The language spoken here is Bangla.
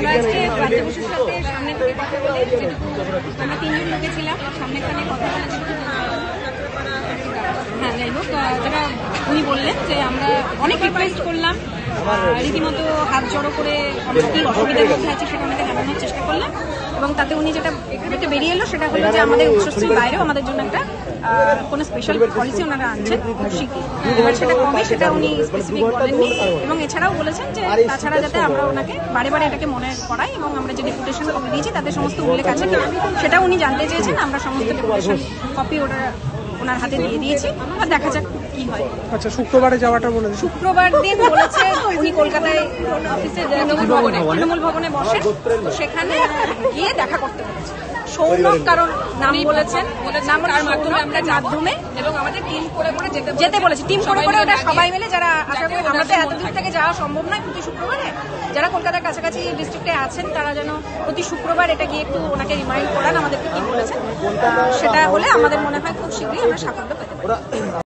আমরা আজকে বাচ্চা বসুর সাথে সামনে থেকে কথা বলে আমরা তিনজন লোকে ছিলাম সামনেখানে কথা বলে হ্যাঁ যাই হোক যেটা উনি বললেন যে আমরা অনেক রিকোয়েস্ট করলাম রীতিমতো হাত জড়ো করে আমরা কি অসুবিধার মধ্যে আছে সেটা আমাকে জানানোর চেষ্টা করলাম এবং তাতে উনি যেটা বেরিয়ে এলো সেটা হলো যে আমাদের উৎসস্থির বাইরেও আমাদের জন্য একটা কোনো স্পেশাল পলিসি ওনারা আনছেন খুব শিখি এবার সেটা কবে সেটা উনি স্পেসিফিক বলেননি এবং এছাড়াও বলেছেন যে তাছাড়া যাতে আমরা ওনাকে বারে বারে এটাকে মনে করাই এবং আমরা যে ডেপুটেশন কপি দিয়েছি তাতে সমস্ত উল্লেখ আছে কিনা সেটা উনি জানতে চেয়েছেন আমরা সমস্ত ডেপুটেশন কপি ওনার হাতে দিয়ে দিয়েছি আর দেখা যাক কি হয়। আচ্ছা শুক্রবারে যাওয়াটা বলেছে শুক্রবার দিন বলেছে উনি কলকাতায় অফিসে তৃণমূল ভবনে বসেন তো সেখানে গিয়ে দেখা করতে বলেছে সৌনক কারণ নাম বলেছেন মাধ্যমে এবং আমাদের টিম করে করে যেতে বলেছে টিম করে করে ওটা সবাই মিলে যারা আশা করি আমরা তো এত দূর থেকে যাওয়া সম্ভব নয় প্রতি শুক্রবারে যারা কলকাতার কাছাকাছি ডিস্ট্রিক্টে আছেন তারা যেন প্রতি শুক্রবার এটা গিয়ে একটু ওনাকে রিমাইন্ড করান আমাদেরকে কি বলেছেন সেটা হলে আমাদের মনে হয় খুব শীঘ্রই আমরা সাফল্য পেতে পারি।